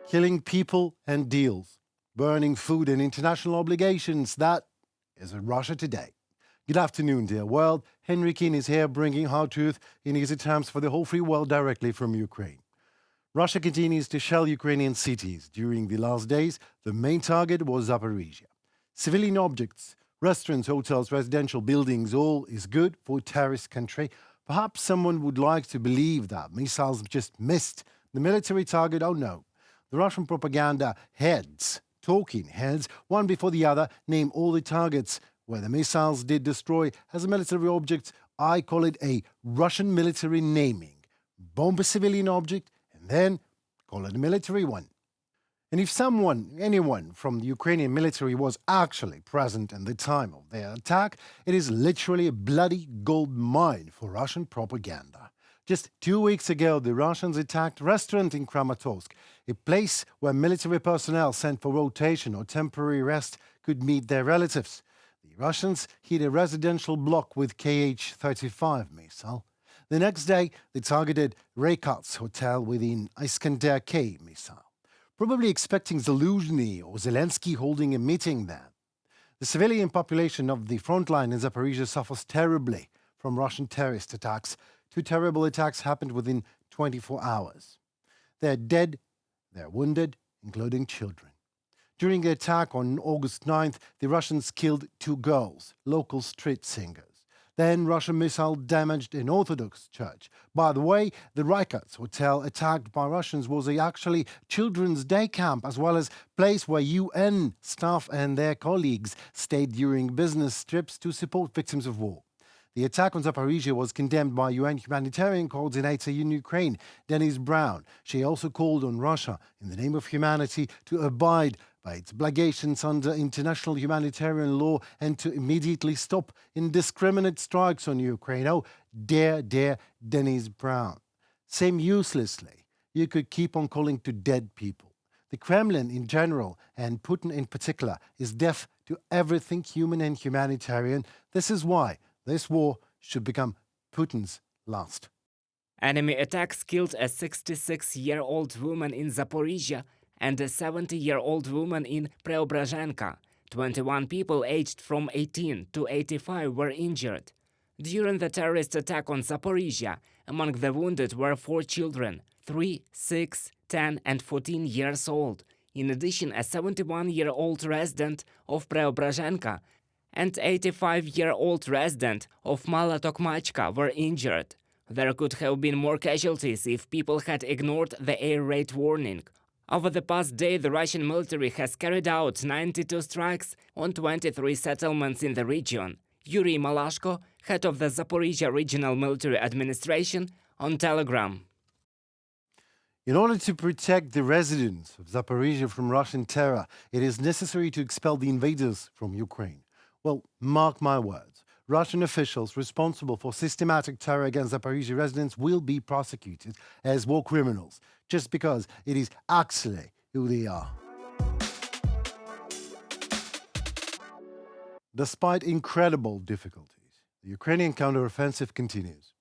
killing people and deals, burning food and international obligations. That is Russia today. Good afternoon, dear world. Henry Keane is here bringing hard truth in easy terms for the whole free world directly from Ukraine. Russia continues to shell Ukrainian cities. During the last days, the main target was Zaporizhzhia. Civilian objects, restaurants, hotels, residential buildings, all is good for a terrorist country. Perhaps someone would like to believe that missiles just missed the military target. Oh no. The Russian propaganda heads, talking heads, one before the other, name all the targets where the missiles did destroy as a military object. I call it a Russian military naming. Bomb a civilian object and then call it a military one. And if anyone from the Ukrainian military was actually present at the time of their attack, it is literally a bloody gold mine for Russian propaganda. Just 2 weeks ago, the Russians attacked a restaurant in Kramatorsk, a place where military personnel sent for rotation or temporary rest could meet their relatives. The Russians hit a residential block with Kh-35 missile. The next day, they targeted Raykat's hotel with an Iskander K missile, probably expecting Zelensky or Zelensky holding a meeting there. The civilian population of the front line in Zaporizhzhia suffers terribly from Russian terrorist attacks. 2 terrible attacks happened within 24 hours. They're dead, they're wounded, including children. During the attack on August 9th, the Russians killed 2 girls, local street singers. Then Russian missile damaged an Orthodox church. By the way, the Raykat's hotel attacked by Russians was actually children's day camp, as well as place where UN staff and their colleagues stayed during business trips to support victims of war. The attack on Zaporizhzhia was condemned by UN humanitarian coordinator in Ukraine, Denise Brown. She also called on Russia, in the name of humanity, to abide by its obligations under international humanitarian law and to immediately stop indiscriminate strikes on Ukraine. Oh, dear Denise Brown. Same uselessly, you could keep on calling to dead people. The Kremlin in general, and Putin in particular, is deaf to everything human and humanitarian. This is why this war should become Putin's last. Enemy attacks killed a 66-year-old woman in Zaporizhzhia and a 70-year-old woman in Preobrazhenka. 21 people aged from 18 to 85 were injured. During the terrorist attack on Zaporizhzhia, among the wounded were 4 children, 3, 6, 10 and 14 years old. In addition, a 71-year-old resident of Preobrazhenka and 85-year-old resident of Mala Tokmachka were injured. There could have been more casualties if people had ignored the air raid warning. Over the past day, the Russian military has carried out 92 strikes on 23 settlements in the region. Yuri Malashko, head of the Zaporizhzhia Regional Military Administration, on Telegram. In order to protect the residents of Zaporizhzhia from Russian terror, it is necessary to expel the invaders from Ukraine. Well, mark my words, Russian officials responsible for systematic terror against Zaporizhzhia residents will be prosecuted as war criminals, just because it is actually who they are. Despite incredible difficulties, the Ukrainian counteroffensive continues.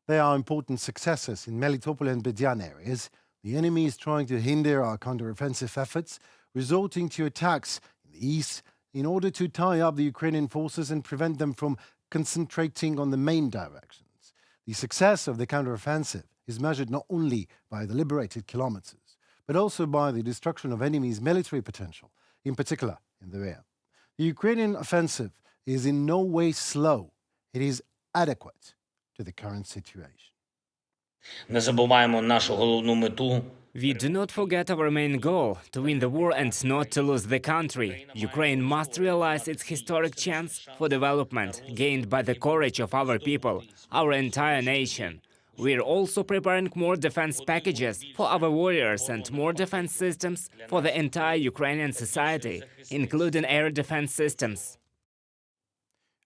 There are important successes in Melitopol and Berdyan areas. The enemy is trying to hinder our counteroffensive efforts, resorting to attacks in the east, in order to tie up the Ukrainian forces and prevent them from concentrating on the main directions. The success of the counteroffensive is measured not only by the liberated kilometers, but also by the destruction of enemy's military potential, in particular in the rear. The Ukrainian offensive is in no way slow. It is adequate to the current situation. Не забуваємо нашу головну мету. We do not forget our main goal, to win the war and not to lose the country. Ukraine must realize its historic chance for development, gained by the courage of our people, our entire nation. We're also preparing more defense packages for our warriors and more defense systems for the entire Ukrainian society, including air defense systems.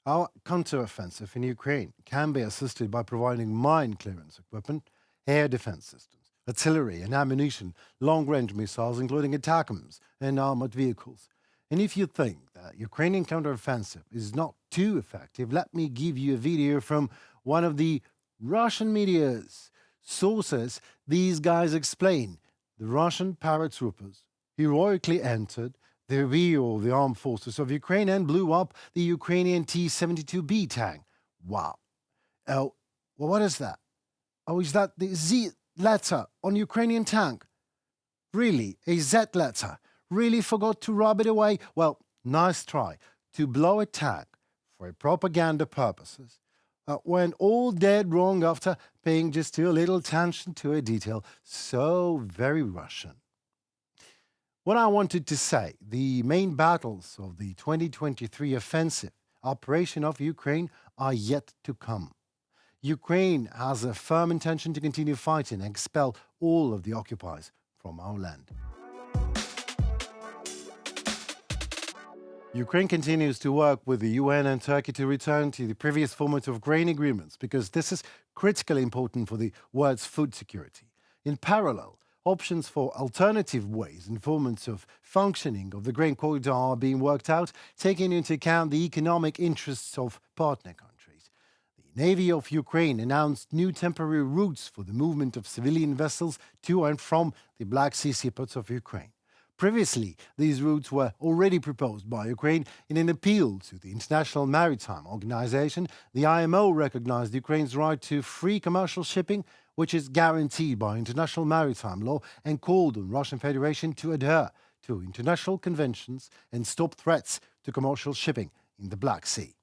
Our counteroffensive in Ukraine can be assisted by providing mine clearance equipment, air defense systems, artillery and ammunition, long-range missiles, including ATACMS and armored vehicles. And if you think that Ukrainian counteroffensive is not too effective, let me give you a video from one of the Russian media's sources. These guys explain the Russian paratroopers heroically entered the rear of the armed forces of Ukraine and blew up the Ukrainian T-72B tank. Wow. Oh, well, what is that? Oh, is that the Z letter on Ukrainian tank? Really? A Z letter? Really forgot to rub it away? Well, nice try to blow a tank for propaganda purposes when all dead wrong after paying just too little attention to a detail so very Russian. What I wanted to say, the main battles of the 2023 offensive operation of Ukraine are yet to come. Ukraine has a firm intention to continue fighting and expel all of the occupiers from our land. Ukraine continues to work with the UN and Turkey to return to the previous format of grain agreements because this is critically important for the world's food security. In parallel, options for alternative ways and formats of functioning of the grain corridor are being worked out, taking into account the economic interests of partner countries. The Navy of Ukraine announced new temporary routes for the movement of civilian vessels to and from the Black Sea seaports of Ukraine. Previously, these routes were already proposed by Ukraine in an appeal to the International Maritime Organization. The IMO recognized Ukraine's right to free commercial shipping, which is guaranteed by international maritime law, and called on the Russian Federation to adhere to international conventions and stop threats to commercial shipping in the Black Sea.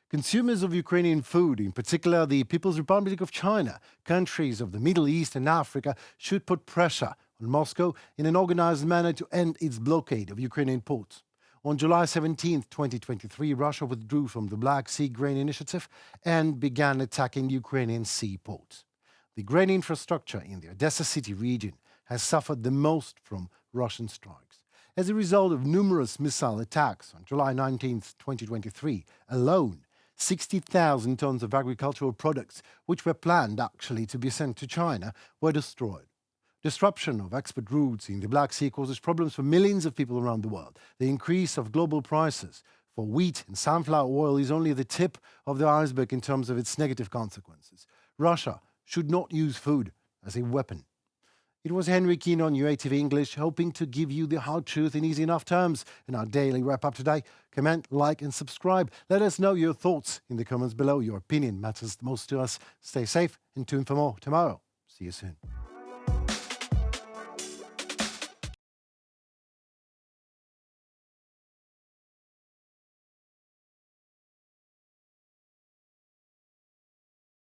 Consumers of Ukrainian food, in particular the People's Republic of China, countries of the Middle East and Africa, should put pressure on Moscow in an organized manner to end its blockade of Ukrainian ports. On July 17, 2023, Russia withdrew from the Black Sea Grain Initiative and began attacking Ukrainian seaports. The grain infrastructure in the Odessa city region has suffered the most from Russian strikes. As a result of numerous missile attacks on July 19, 2023, alone, 60,000 tons of agricultural products, which were planned actually to be sent to China, were destroyed. Disruption of export routes in the Black Sea causes problems for millions of people around the world. The increase of global prices for wheat and sunflower oil is only the tip of the iceberg in terms of its negative consequences. Russia should not use food as a weapon. It was Henry Keane on UATV English, hoping to give you the hard truth in easy enough terms in our daily wrap-up today. Comment, like and subscribe. Let us know your thoughts in the comments below. Your opinion matters most to us. Stay safe and tuned for more tomorrow. See you soon.